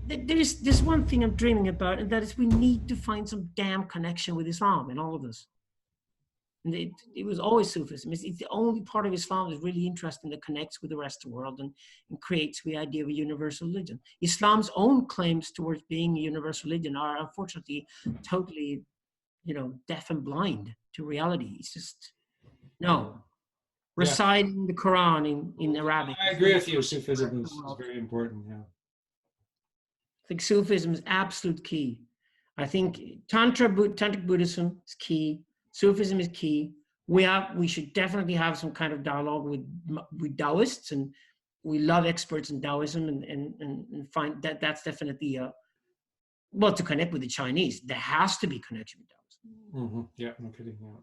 there's one thing I'm dreaming about, and that is we need to find some damn connection with Islam in all of this. And it was always Sufism. It's the only part of Islam that's really interesting, that connects with the rest of the world and creates the idea of a universal religion. Islam's own claims towards being a universal religion are unfortunately totally, deaf and blind to reality. It's just, no. Reciting the Quran in Arabic. I agree with you. Sufism is very important. Yeah. I think Sufism is absolute key. I think Tantric Buddhism is key. Sufism is key. We should definitely have some kind of dialogue with Taoists, and we love experts in Taoism, and find that that's definitely to connect with the Chinese. There has to be connection with Taoism. Mm-hmm. Yeah, no kidding. Yeah.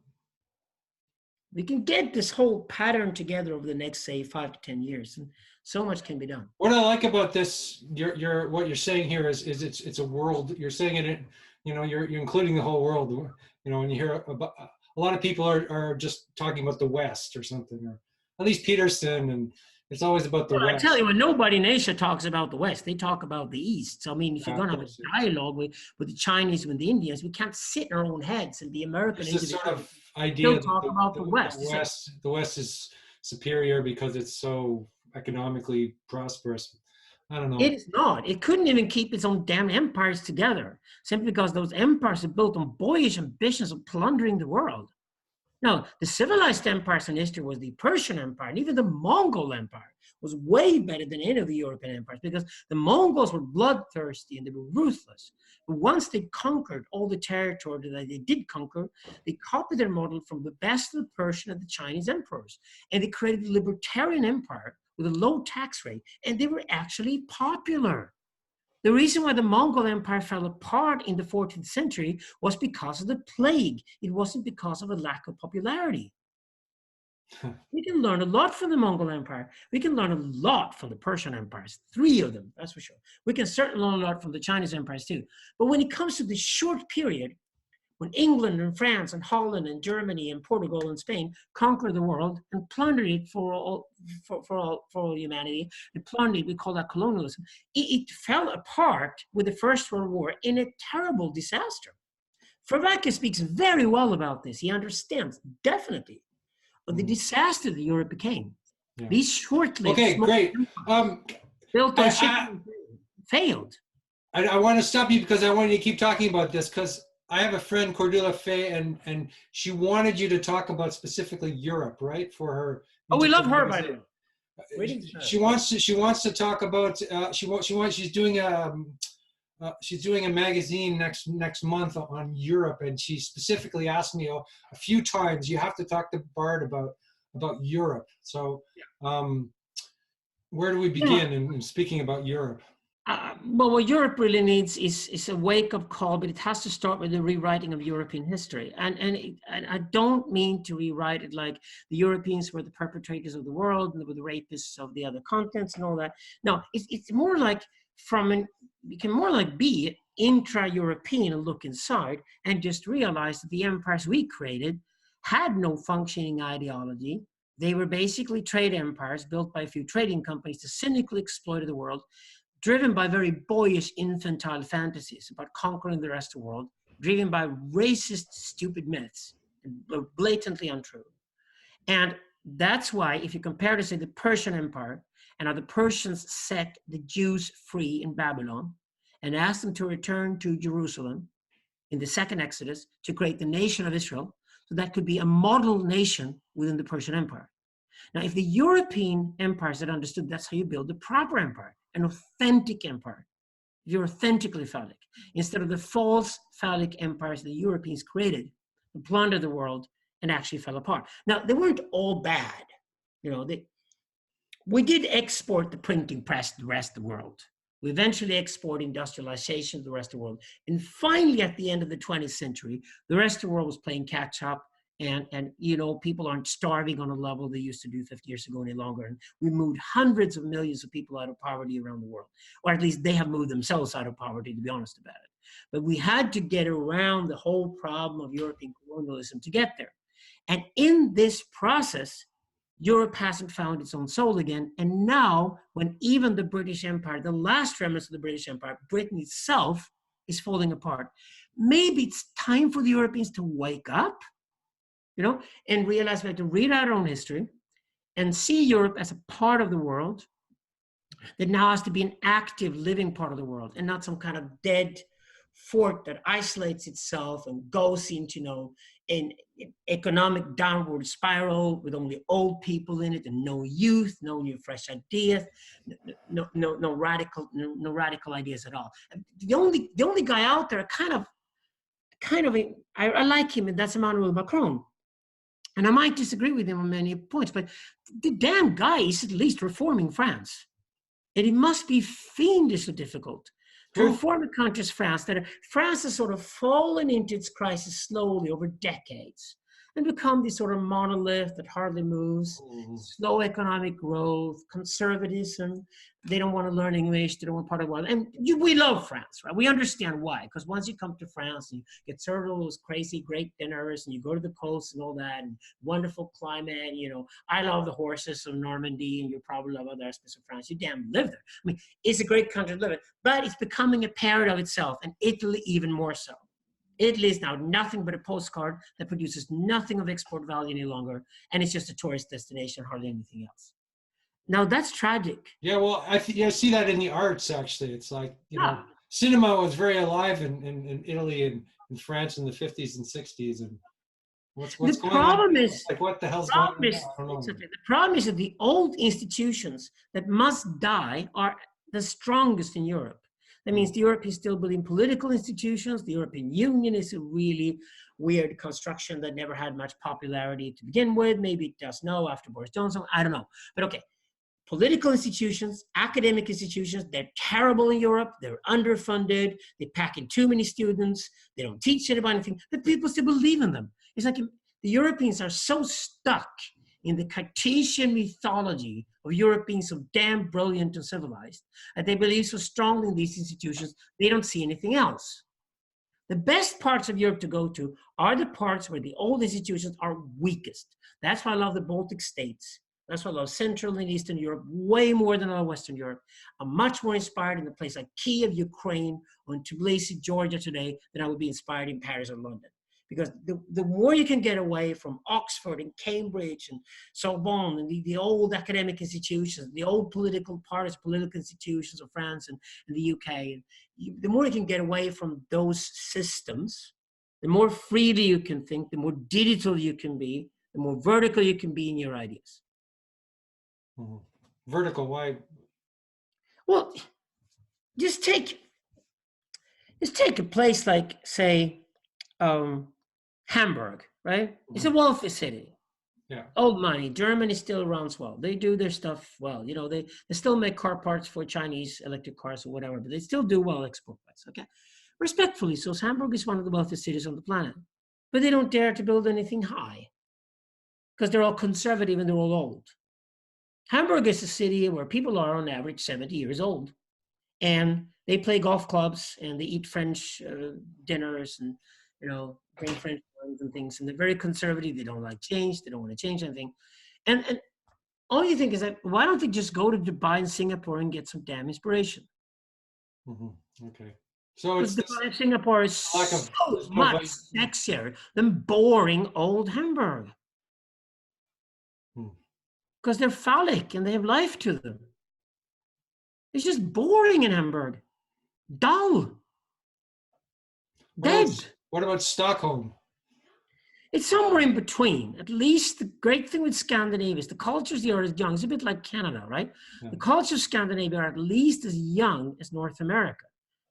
We can get this whole pattern together over the next, say, 5 to 10 years, and so much can be done. What I like about this, what you're saying here is it's a world. You're saying it, you're including the whole world. When you hear about, a lot of people are just talking about the West or something, or at least Peterson, and it's always about the West. I tell you, when nobody in Asia talks about the West, they talk about the East. So, I mean, if you're going to have a dialogue with the Chinese, with the Indians, we can't sit in our own heads and the American There's this sort of idea that talk about the West. The West is superior because it's so economically prosperous. I don't know. It is not. It couldn't even keep its own damn empires together, simply because those empires are built on boyish ambitions of plundering the world. Now, the civilized empires in history was the Persian Empire, and even the Mongol Empire was way better than any of the European empires, because the Mongols were bloodthirsty and they were ruthless. But once they conquered all the territory that they did conquer, they copied their model from the best of the Persian and the Chinese emperors, and they created a libertarian empire with a low tax rate, and they were actually popular. The reason why the Mongol Empire fell apart in the 14th century was because of the plague. It wasn't because of a lack of popularity. We can learn a lot from the Mongol Empire. We can learn a lot from the Persian empires, 3 of them, that's for sure. We can certainly learn a lot from the Chinese empires too. But when it comes to this short period, when England and France and Holland and Germany and Portugal and Spain conquered the world and plundered it for all humanity, and plundered it, we call that colonialism, it fell apart with the First World War in a terrible disaster. Verwacke speaks very well about this. He understands, definitely, the disaster that Europe became. Yeah. These short-lived... Okay, great. Built on shipping failed. I want to stop you because I want you to keep talking about this, because I have a friend, Cordula Fay, and she wanted you to talk about specifically Europe, right? For her. Oh, we love her, by the way. She wants to talk about. She's doing a magazine next month on Europe, and she specifically asked me a few times, you have to talk to Bart about Europe. So, where do we begin in speaking about Europe? Well, what Europe really needs is a wake-up call, but it has to start with the rewriting of European history. And I don't mean to rewrite it like the Europeans were the perpetrators of the world and were the rapists of the other continents and all that. No, it's more like we can more like be intra-European and look inside and just realize that the empires we created had no functioning ideology. They were basically trade empires built by a few trading companies to cynically exploit the world, driven by very boyish, infantile fantasies about conquering the rest of the world, driven by racist, stupid myths, blatantly untrue. And that's why, if you compare to, say, the Persian Empire, and how the Persians set the Jews free in Babylon, and asked them to return to Jerusalem in the second Exodus to create the nation of Israel, so that could be a model nation within the Persian Empire. Now, if the European empires had understood that's how you build the proper empire, an authentic empire, you're authentically phallic, instead of the false phallic empires the Europeans created to plunder the world and actually fell apart. Now, they weren't all bad. We did export the printing press to the rest of the world. We eventually exported industrialization to the rest of the world. And finally, at the end of the 20th century, the rest of the world was playing catch up. And people aren't starving on a level they used to do 50 years ago any longer. And we moved hundreds of millions of people out of poverty around the world. Or at least they have moved themselves out of poverty, to be honest about it. But we had to get around the whole problem of European colonialism to get there. And in this process, Europe hasn't found its own soul again. And now, when even the British Empire, the last remnants of the British Empire, Britain itself, is falling apart, maybe it's time for the Europeans to wake up, and realize we have to read our own history and see Europe as a part of the world that now has to be an active, living part of the world, and not some kind of dead fort that isolates itself and goes into, an economic downward spiral with only old people in it and no youth, no new fresh ideas, no radical ideas at all. The only guy out there I like him, and that's Emmanuel Macron. And I might disagree with him on many points, but the damn guy is at least reforming France. And it must be fiendishly difficult to reform a country as France, France has sort of fallen into its crisis slowly over decades and become this sort of monolith that hardly moves, slow economic growth, conservatism. They don't want to learn English. They don't want part of the world. And we love France, right? We understand why. Because once you come to France, and you get served all those crazy, great dinners, and you go to the coast and all that, and wonderful climate. I love the horses of Normandy, and you probably love other aspects of France. You damn live there. I mean, it's a great country to live in. But it's becoming a parrot of itself, and Italy even more so. Italy is now nothing but a postcard that produces nothing of export value any longer, and it's just a tourist destination, hardly anything else. Now that's tragic. Yeah, well, I see that in the arts. Actually, it's like cinema was very alive in Italy and in France in the 50s and 60s, and what's going on? Like, what the hell's going on? I don't know. The problem is that the old institutions that must die are the strongest in Europe. That means the Europeans still believe in political institutions. The European Union is a really weird construction that never had much popularity to begin with. Maybe it does now after Boris Johnson. I don't know. But okay, political institutions, academic institutions, they're terrible in Europe. They're underfunded. They pack in too many students. They don't teach anybody anything. But people still believe in them. It's like the Europeans are so stuck in the Cartesian mythology of Europe being so damn brilliant and civilized, that they believe so strongly in these institutions, they don't see anything else. The best parts of Europe to go to are the parts where the old institutions are weakest. That's why I love the Baltic states. That's why I love Central and Eastern Europe way more than I love Western Europe. I'm much more inspired in a place like Kiev, Ukraine, or in Tbilisi, Georgia today than I would be inspired in Paris or London. Because the more you can get away from Oxford and Cambridge and Sorbonne and the old academic institutions, the old political parties, political institutions of France and the UK, the more you can get away from those systems, the more freely you can think, the more digital you can be, the more vertical you can be in your ideas. Vertical, why? Well, just take a place like, say, Hamburg, right? It's a wealthy city. Yeah. Old money. Germany still runs well. They do their stuff well. They still make car parts for Chinese electric cars or whatever, but they still do well export-wise. Okay. Respectfully, so Hamburg is one of the wealthiest cities on the planet. But they don't dare to build anything high because they're all conservative and they're all old. Hamburg is a city where people are on average 70 years old. And they play golf clubs and they eat French dinners and bring French wines and things, and they're very conservative. They don't like change. They don't want to change anything. And all you think is that, why don't they just go to Dubai and Singapore and get some damn inspiration? Okay. So it's Dubai and Singapore is so much sexier than boring old Hamburg. Because they're phallic and they have life to them. It's just boring in Hamburg. Dull. Dead. What about Stockholm? It's somewhere in between. At least the great thing with Scandinavia is the cultures here are young. It's a bit like Canada, right? Yeah. The cultures of Scandinavia are at least as young as North America.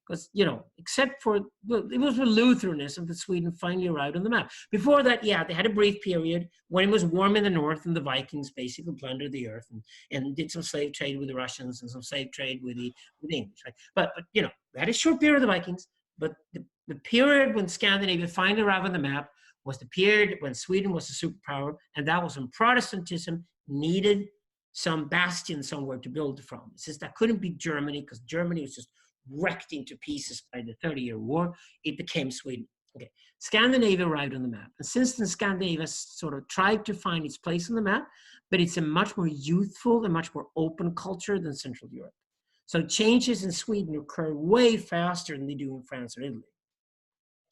Because, except for, it was with Lutheranism that Sweden finally arrived on the map. Before that, yeah, they had a brief period when it was warm in the north and the Vikings basically plundered the earth and did some slave trade with the Russians and some slave trade with the English, right? But they had a short period of the Vikings, but the period when Scandinavia finally arrived on the map was the period when Sweden was a superpower, and that was when Protestantism needed some bastion somewhere to build from. It says that couldn't be Germany, because Germany was just wrecked into pieces by the 30-year war. It became Sweden. Okay, Scandinavia arrived on the map. And since then, Scandinavia sort of tried to find its place on the map, but it's a much more youthful and much more open culture than Central Europe. So changes in Sweden occur way faster than they do in France or Italy.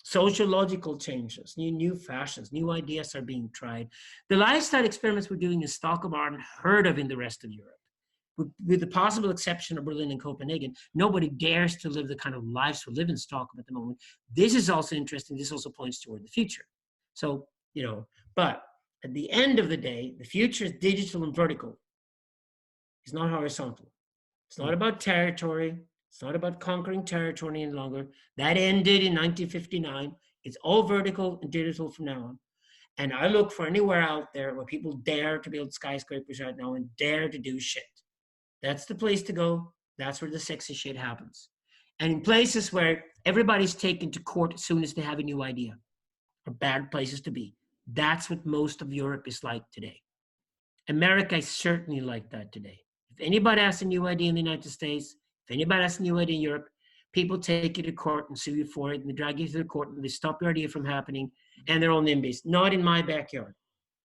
Sociological changes, new fashions, new ideas are being tried. The lifestyle experiments we're doing in Stockholm are unheard of in the rest of Europe. With the possible exception of Berlin and Copenhagen, nobody dares to live the kind of lives we live in Stockholm at the moment. This is also interesting. This also points toward the future. So, but at the end of the day, the future is digital and vertical. It's not horizontal. It's not about territory. It's not about conquering territory any longer. That ended in 1959. It's all vertical and digital from now on. And I look for anywhere out there where people dare to build skyscrapers right now and dare to do shit. That's the place to go. That's where the sexy shit happens. And in places where everybody's taken to court as soon as they have a new idea, are bad places to be. That's what most of Europe is like today. America is certainly like that today. If anybody has a new idea in the United States, if anybody has a new idea in Europe, people take you to court and sue you for it, and they drag you to the court, and they stop your idea from happening, and they're all NIMBYs. Not in my backyard.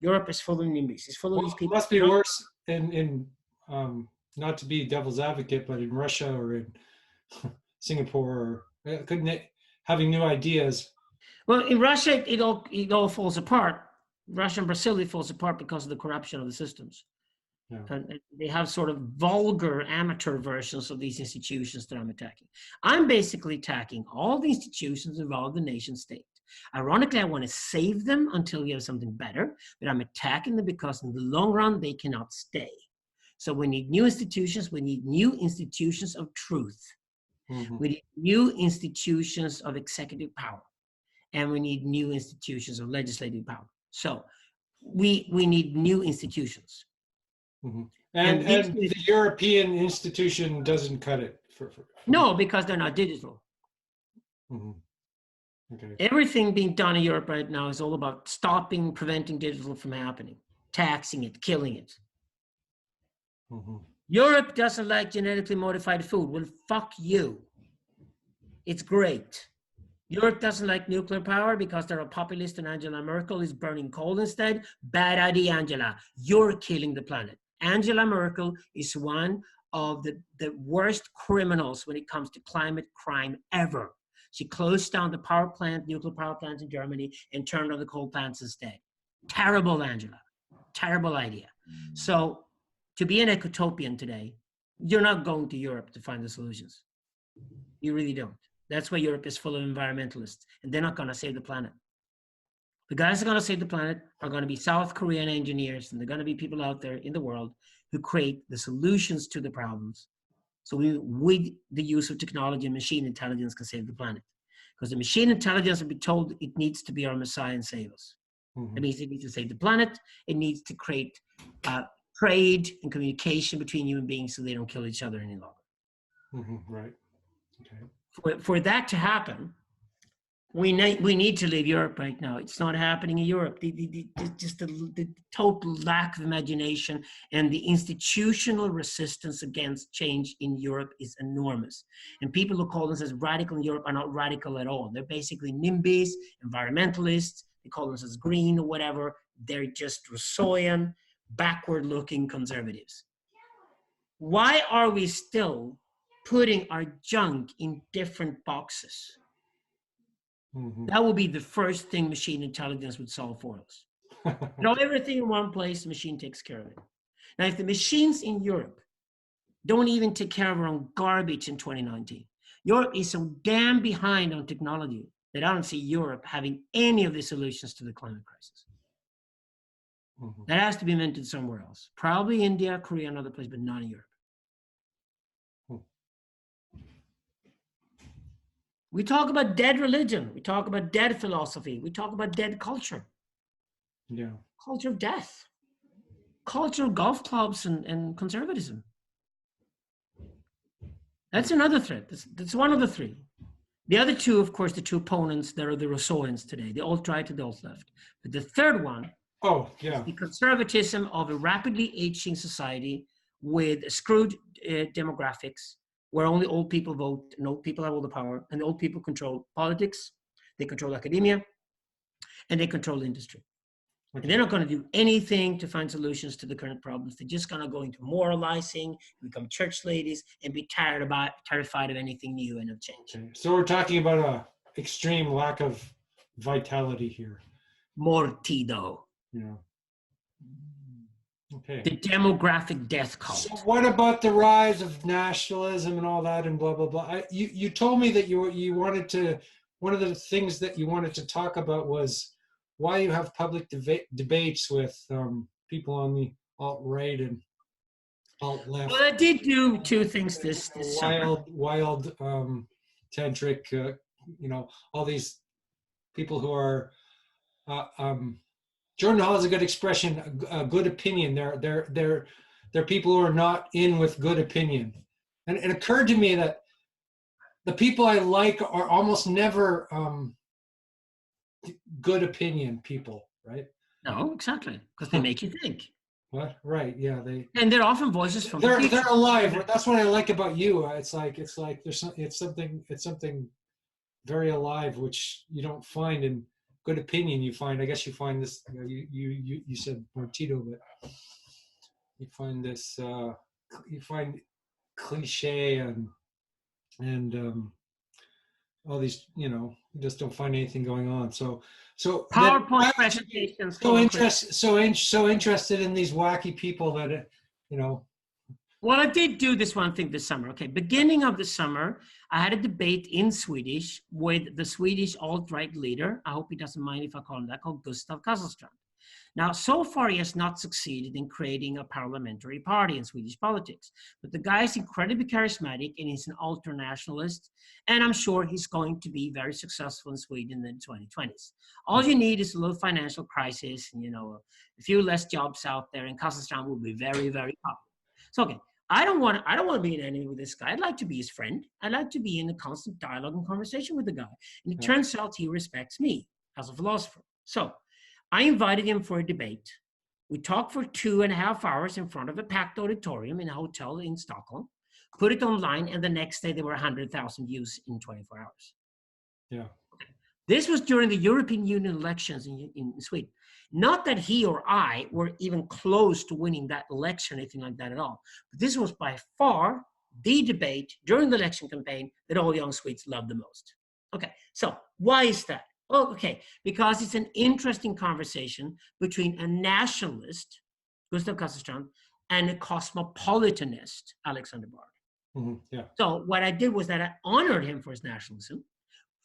Europe is full of NIMBYs. It's full of these people. It must be worse in not to be devil's advocate, but in Russia or in Singapore, or couldn't it, having new ideas? Well, in Russia, it all falls apart. Russia and Brazil, it falls apart because of the corruption of the systems. Yeah. And they have sort of vulgar amateur versions of these institutions that I'm attacking. I'm basically attacking all the institutions involved in the nation state. Ironically, I want to save them until we have something better, but I'm attacking them because in the long run, they cannot stay. So we need new institutions. We need new institutions of truth. Mm-hmm. We need new institutions of executive power. And we need new institutions of legislative power. So we need new institutions. Mm-hmm. And the European institution doesn't cut it. No, because they're not digital. Mm-hmm. Okay. Everything being done in Europe right now is all about preventing digital from happening, taxing it, killing it. Mm-hmm. Europe doesn't like genetically modified food. Well, fuck you. It's great. Europe doesn't like nuclear power because they're a populist and Angela Merkel is burning coal instead. Bad idea, Angela. You're killing the planet. Angela Merkel is one of the worst criminals when it comes to climate crime ever. She closed down the nuclear power plants in Germany and turned on the coal plants instead. Terrible, Angela. Terrible idea. So to be an ecotopian today, you're not going to Europe to find the solutions. You really don't. That's why Europe is full of environmentalists, and they're not going to save the planet. The guys that are going to save the planet are going to be South Korean engineers, and they're going to be people out there in the world who create the solutions to the problems. So with the use of technology and machine intelligence can save the planet. Because the machine intelligence will be told it needs to be our messiah and save us. Mm-hmm. That means it needs to save the planet. It needs to create trade and communication between human beings so they don't kill each other any longer. Mm-hmm. Right. Okay. For that to happen, we need to leave Europe right now. It's not happening in Europe. The total lack of imagination and the institutional resistance against change in Europe is enormous. And people who call themselves radical in Europe are not radical at all. They're basically NIMBYs, environmentalists. They call themselves green or whatever. They're just Rousseauian, backward-looking conservatives. Why are we still putting our junk in different boxes? Mm-hmm. That would be the first thing machine intelligence would solve for us. Throw everything in one place, the machine takes care of it. Now, if the machines in Europe don't even take care of our own garbage in 2019, Europe is so damn behind on technology that I don't see Europe having any of the solutions to the climate crisis. Mm-hmm. That has to be invented somewhere else. Probably India, Korea, and other places, but not in Europe. We talk about dead religion. We talk about dead philosophy. We talk about dead culture. Yeah. Culture of death. Culture of golf clubs and conservatism. That's another threat. That's one of the three. The other two, of course, the two opponents, that are the Rousseauians today, the alt-right and the alt-left. But the third one is the conservatism of a rapidly aging society with screwed demographics, where only old people vote and old people have all the power, and old people control politics, they control academia, and they control the industry. And they're not going to do anything to find solutions to the current problems. They're just going to go into moralizing, become church ladies, and be terrified of anything new and of change. Okay. So we're talking about a extreme lack of vitality here. Mortido. Yeah. Okay. The demographic death cult. So what about the rise of nationalism and all that and blah, blah, blah? You told me that you wanted to, one of the things that you wanted to talk about was why you have public debates with people on the alt-right and alt-left. Well, I did do two things this summer. Wild tantric, you know, all these people who are, Jordan Hall is a good expression, a good opinion. They're people who are not in with good opinion. And it occurred to me that the people I like are almost never good opinion people, right? No, exactly, because they make you think. What? Right? Yeah, and they're often voices from they're alive. That's what I like about you. It's like it's something very alive, which you don't find in good opinion. You find, I guess, you find this. You said Martito, but you find this. You find cliche and all these, you know, you just don't find anything going on. So PowerPoint presentations. So interested in these wacky people that, you know. Well, I did do this one thing this summer. Okay, beginning of the summer, I had a debate in Swedish with the Swedish alt-right leader. I hope he doesn't mind if I call him that, called Gustav Kasselstrand. Now, so far, he has not succeeded in creating a parliamentary party in Swedish politics. But the guy is incredibly charismatic and he's an ultra-nationalist. And I'm sure he's going to be very successful in Sweden in the 2020s. All you need is a little financial crisis and, you know, a few less jobs out there, and Kasselstrand will be very, very popular. So, okay, I don't want to be an enemy with this guy. I'd like to be his friend. I'd like to be in a constant dialogue and conversation with the guy. And it turns out he respects me as a philosopher. So I invited him for a debate. We talked for 2.5 hours in front of a packed auditorium in a hotel in Stockholm, put it online, and the next day there were 100,000 views in 24 hours. Yeah. This was during the European Union elections in Sweden. Not that he or I were even close to winning that election or anything like that at all. But this was by far the debate during the election campaign that all young Swedes loved the most. Okay, so why is that? Oh, okay, because it's an interesting conversation between a nationalist, Gustav Kasselstrand, and a cosmopolitanist, Alexander Bard. Mm-hmm, yeah. So what I did was that I honored him for his nationalism,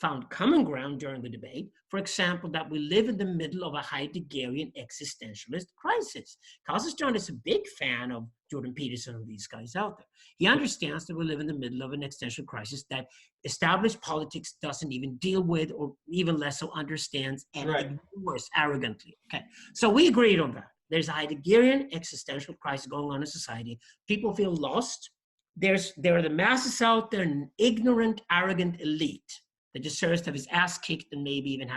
found common ground during the debate. For example, that we live in the middle of a Heideggerian existentialist crisis. Kasselstrand is a big fan of Jordan Peterson and these guys out there. He understands that we live in the middle of an existential crisis that established politics doesn't even deal with, or even less so understands, and ignores arrogantly. Okay, so we agreed on that. There's a Heideggerian existential crisis going on in society. People feel lost. There are the masses out there, an ignorant, arrogant elite that deserves to have his ass kicked and maybe even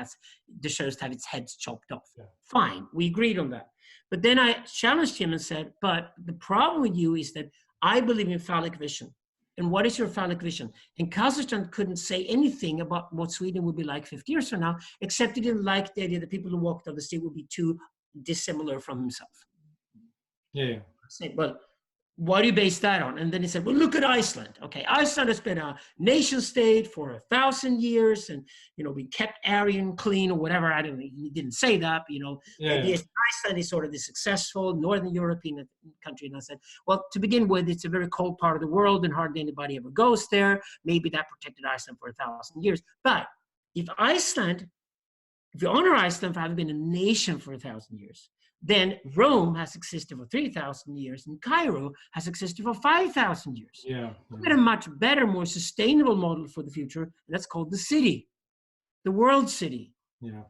deserves to have its heads chopped off. Yeah. Fine, we agreed on that. But then I challenged him and said, but the problem with you is that I believe in phallic vision. And what is your phallic vision? And Kasselstrand couldn't say anything about what Sweden would be like 50 years from now, except he didn't like the idea that people who walked down the street would be too dissimilar from himself. Yeah. I said, well, what do you base that on? And then he said, well, look at Iceland. Okay, Iceland has been a nation state for 1,000 years, and, you know, we kept Aryan clean or whatever. I don't know, he didn't say that, but, you know, Iceland is sort of the successful Northern European country. And I said, well, to begin with, it's a very cold part of the world and hardly anybody ever goes there. Maybe that protected Iceland for 1,000 years. But if you honor Iceland for having been a nation for 1,000 years, then Rome has existed for 3,000 years and Cairo has existed for 5,000 years. Yeah. We've got a much better, more sustainable model for the future, and that's called the city, the world city,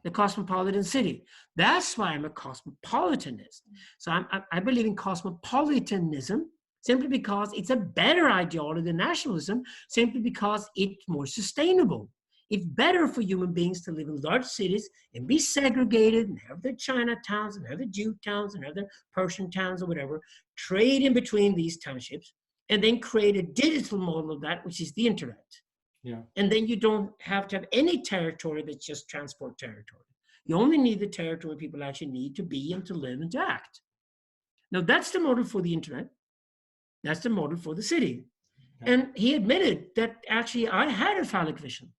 the cosmopolitan city. That's why I'm a cosmopolitanist. So I believe in cosmopolitanism simply because it's a better ideology than nationalism, simply because it's more sustainable. It's better for human beings to live in large cities and be segregated and have their Chinatowns and have their Jew towns and have their Persian towns or whatever, trade in between these townships, and then create a digital model of that, which is the internet. Yeah. And then you don't have to have any territory that's just transport territory. You only need the territory people actually need to be and to live and to act. Now, that's the model for the internet. That's the model for the city. Yeah. And he admitted that actually I had a phallic vision.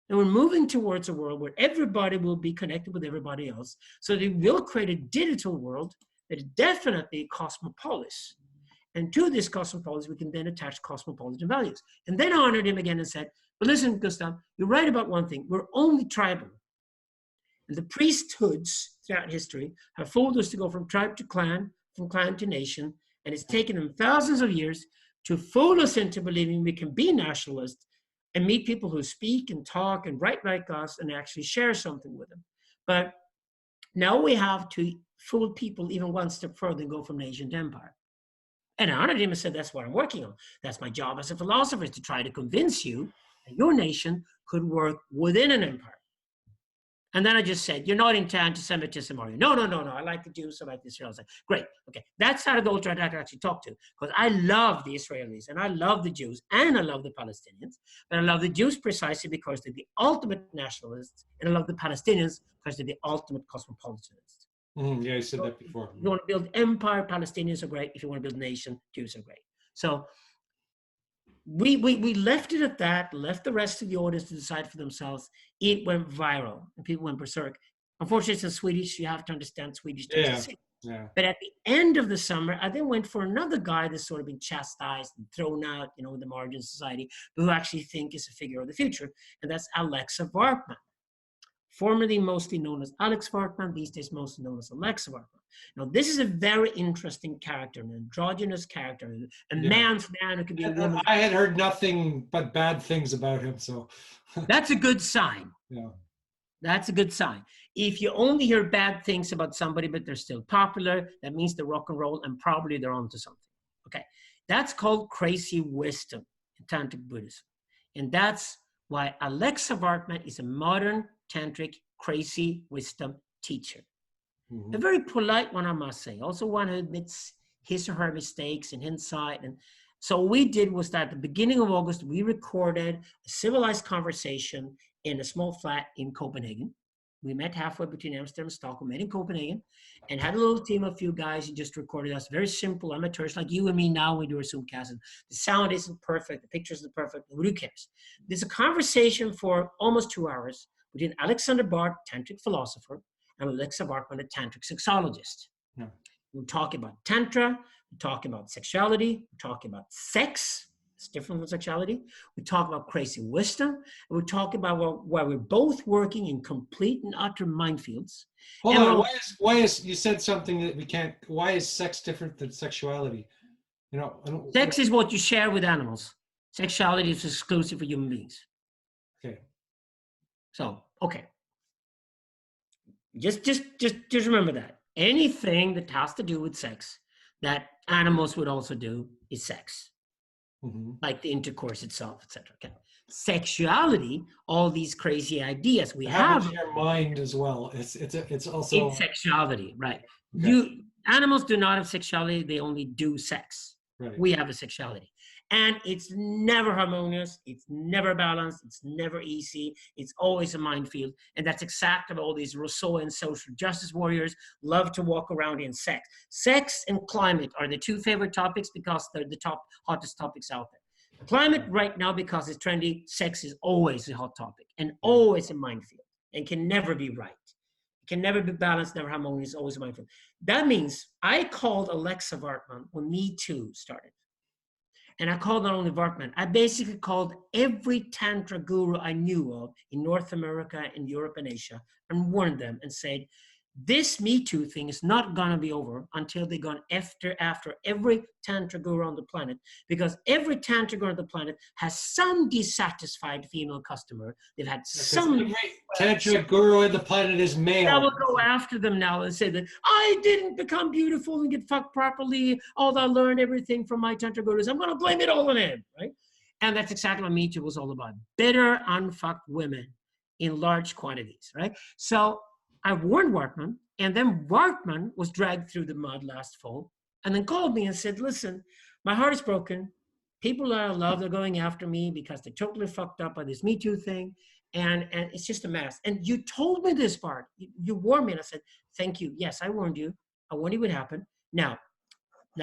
And we're moving towards a world where everybody will be connected with everybody else. So they will create a digital world that is definitely cosmopolis. And to this cosmopolis, we can then attach cosmopolitan values. And then I honored him again and said, but listen, Gustav, you're right about one thing. We're only tribal. And the priesthoods throughout history have forced us to go from tribe to clan, from clan to nation. And it's taken them thousands of years to fool us into believing we can be nationalists and meet people who speak and talk and write like us and actually share something with them. But now we have to fool people even one step further and go from nation to empire. And I honored him and said, that's what I'm working on. That's my job as a philosopher, is to try to convince you that your nation could work within an empire. And then I just said, you're not into anti-Semitism, are you? No. I like the Jews, I like the Israelis. Like, great, okay. That's how the goal I can actually talk to. Because I love the Israelis, and I love the Jews, and I love the Palestinians. But I love the Jews precisely because they're the ultimate nationalists, and I love the Palestinians because they're the ultimate cosmopolitanists. Yeah, you said that before. If you want to build empire, Palestinians are great. If you want to build a nation, Jews are great. So we left it at that, left the rest of the audience to decide for themselves. It went viral and people went berserk. Unfortunately, it's in Swedish. You have to understand Swedish. Yeah. But at the end of the summer, I then went for another guy that's sort of been chastised and thrown out, in the margin society, who I actually think is a figure of the future. And that's Alexa Varkman. Formerly mostly known as Alex Varkman, these days mostly known as Alexa Varkman. Now, this is a very interesting character, an androgynous character, a man's man who could be a woman. I had heard nothing but bad things about him, so. That's a good sign. Yeah. That's a good sign. If you only hear bad things about somebody, but they're still popular, that means they're rock and roll, and probably they're onto something. Okay. That's called crazy wisdom in Tantric Buddhism. And that's why Alexa Varkman is a modern Tantric crazy wisdom teacher. A very polite one, I must say. Also one who admits his or her mistakes and insight. And so what we did was that at the beginning of August, we recorded a civilized conversation in a small flat in Copenhagen. We met halfway between Amsterdam and Stockholm, met in Copenhagen, and had a little team of a few guys who just recorded us. Very simple, amateurs like you and me now when we do a Zoomcast. And the sound isn't perfect, the pictures isn't perfect, who cares? There's a conversation for almost 2 hours between Alexander Barth, Tantric philosopher, and Alexa Varkman, a Tantric sexologist. Yeah. We're talking about Tantra, we're talking about sexuality, we're talking about sex, it's different from sexuality. We talk about crazy wisdom, and we're talking about why we're both working in complete and utter minefields. Hold on, why is, you said something that we can't, why is sex different than sexuality? Sex is what you share with animals. Sexuality is exclusive for human beings. Okay. So, okay. Just remember that. Anything that has to do with sex that animals would also do is sex. Like the intercourse itself, etc. Okay. Sexuality, all these crazy ideas we have in your mind as well. It's also sexuality, right? Okay. Animals do not have sexuality; they only do sex. Right. We have a sexuality. And it's never harmonious, it's never balanced, it's never easy, it's always a minefield. And that's exactly what all these Rousseauian social justice warriors love to walk around in sex. Sex and climate are the two favorite topics because they're the hottest topics out there. Climate right now, because it's trendy, sex is always a hot topic and always a minefield and can never be right. It can never be balanced, never harmonious, always a minefield. That means I called Alexa Varkman when Me Too started. And I called not only Varkman, I basically called every Tantra guru I knew of in North America, in Europe and Asia, and warned them and said, this Me Too thing is not gonna be over until they've gone after every Tantra guru on the planet, because every Tantra guru on the planet has some dissatisfied female customer. They've had some... Every Tantra guru on the planet is male. I will go after them now and say that I didn't become beautiful and get fucked properly, although I learned everything from my Tantra gurus. I'm gonna blame it all on him, right? And that's exactly what Me Too was all about. Bitter, unfucked women in large quantities, right? So I warned Varkman, and then Varkman was dragged through the mud last fall, and then called me and said, listen, my heart is broken. People that I love, they're going after me because they're totally fucked up by this Me Too thing. and it's just a mess. And you told me this part. You warned me, and I said, thank you. Yes, I warned you. I warned you what happened. Now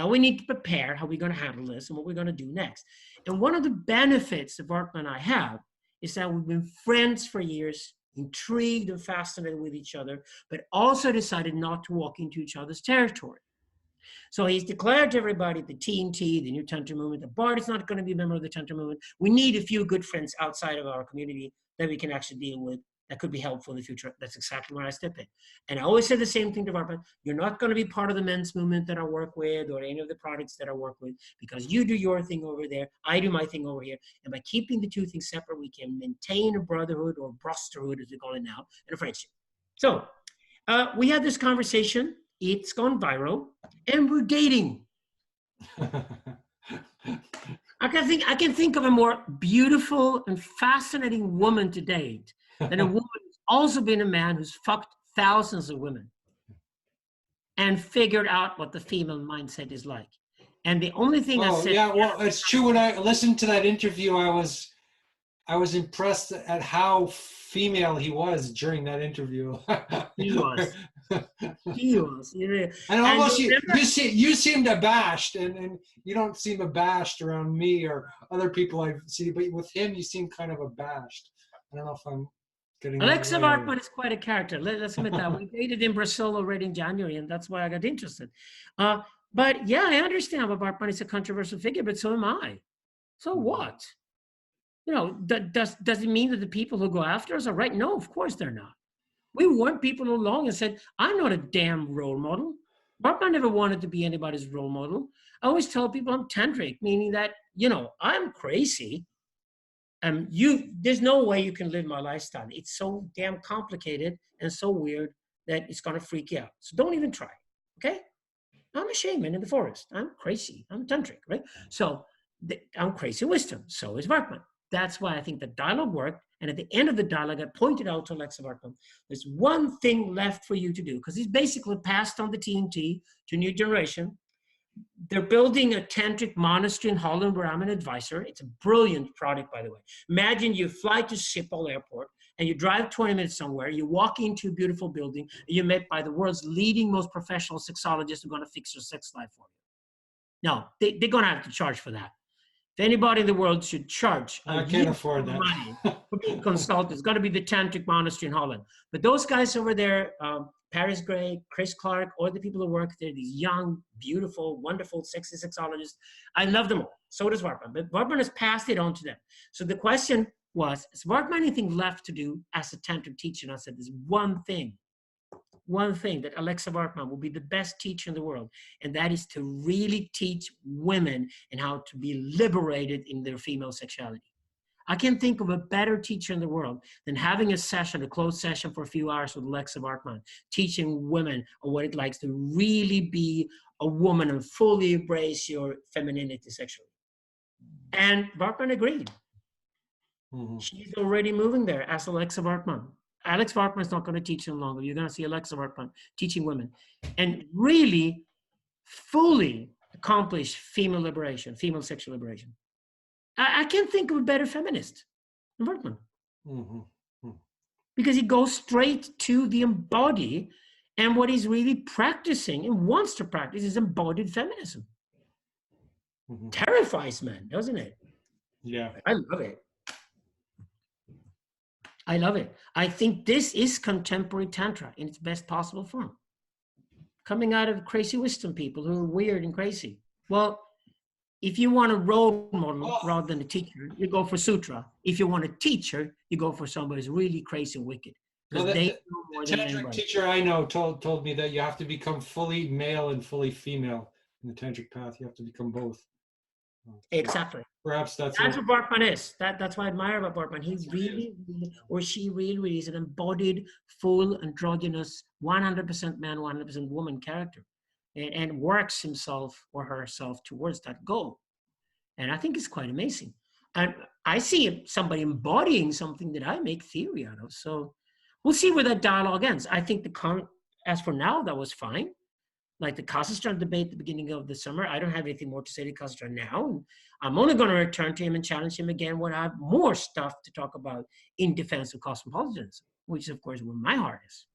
we need to prepare how we're going to handle this and what we're going to do next. And one of the benefits that Bartman and I have is that we've been friends for years, intrigued and fascinated with each other, but also decided not to walk into each other's territory. So he's declared to everybody, the TNT, the New Tantra Movement, that Bart is not going to be a member of the Tantra Movement. We need a few good friends outside of our community that we can actually deal with that could be helpful in the future. That's exactly where I step in. And I always say the same thing to Bart: you're not going to be part of the men's movement that I work with or any of the projects that I work with, because you do your thing over there, I do my thing over here. And by keeping the two things separate, we can maintain a brotherhood, or brosterhood, as we call it now, and a friendship. So we had this conversation. It's gone viral, and we're dating. I can think of a more beautiful and fascinating woman to date than a woman who's also been a man who's fucked thousands of women and figured out what the female mindset is like. And the only thing I said... yeah, well, it's true. When I listened to that interview, I was impressed at how female he was during that interview. He was. He was. And almost you seemed abashed, and you don't seem abashed around me or other people I've seen, but with him, you seem kind of abashed. I don't know if I'm getting... Alexa Bartman is quite a character. Let's admit that. We dated in Brazil already in January, and that's why I got interested. But yeah, I understand why Bartman is a controversial figure, but so am I. So what? Does it mean that the people who go after us are right? No, of course they're not. We warned people along and said, I'm not a damn role model. Bartman never wanted to be anybody's role model. I always tell people I'm tantric, meaning that, I'm crazy. There's no way you can live my lifestyle. It's so damn complicated and so weird that it's going to freak you out. So don't even try, okay? I'm a shaman in the forest. I'm crazy. I'm tantric, right? So I'm crazy wisdom. So is Bartman. That's why I think the dialogue worked. And at the end of the dialogue, I pointed out to Alexa Bartman, there's one thing left for you to do, because he's basically passed on the TNT to a new generation. They're building a tantric monastery in Holland where I'm an advisor. It's a brilliant product, by the way. Imagine you fly to Schiphol Airport and you drive 20 minutes somewhere. You walk into a beautiful building. And you're met by the world's leading, most professional sexologists who are going to fix your sex life for you. No, they're going to have to charge for that. If anybody in the world should charge, I can't afford that. Money for being consulted, it's got to be the Tantric Monastery in Holland. But those guys over there, Paris Gray, Chris Clark, all the people who work there, these young, beautiful, wonderful, sexy sexologists, I love them all. So does Bartman. But Bartman has passed it on to them. So the question was, is Bartman anything left to do as a tantric teacher? And I said, there's one thing that Alexa Bartman will be the best teacher in the world, and that is to really teach women and how to be liberated in their female sexuality. I can't think of a better teacher in the world than having a closed session for a few hours with Alexa Bartman, teaching women what it likes to really be a woman and fully embrace your femininity sexually. And Bartman agreed. Mm-hmm. She's already moving there as Alexa Bartman. Alex Bartman is not going to teach them longer. You're going to see Alexa Bartman teaching women and really fully accomplish female liberation, female sexual liberation. I can't think of a better feminist than Bartman. Mm-hmm. Because he goes straight to the embody, and what he's really practicing and wants to practice is embodied feminism. Mm-hmm. Terrifies men, doesn't it? Yeah. I love it. I love it. I think this is contemporary Tantra in its best possible form. Coming out of crazy wisdom people who are weird and crazy. Well, if you want a role model rather than a teacher, you go for Sutra. If you want a teacher, you go for somebody who's really crazy and wicked. Well, the tantric teacher I know told me that you have to become fully male and fully female in the tantric path. You have to become both. Exactly. Perhaps that's what Bartman is. That's what I admire about Bartman. He's really, or she really is an embodied, full, androgynous, 100% man, 100% woman character, and works himself or herself towards that goal. And I think it's quite amazing. And I see somebody embodying something that I make theory out of. So we'll see where that dialogue ends. I think as for now, that was fine. like the Cosmopolitan debate at the beginning of the summer. I don't have anything more to say to Cosmopolitan now. And I'm only going to return to him and challenge him again when I have more stuff to talk about in defense of cosmopolitanism, which is, of course, where my heart is.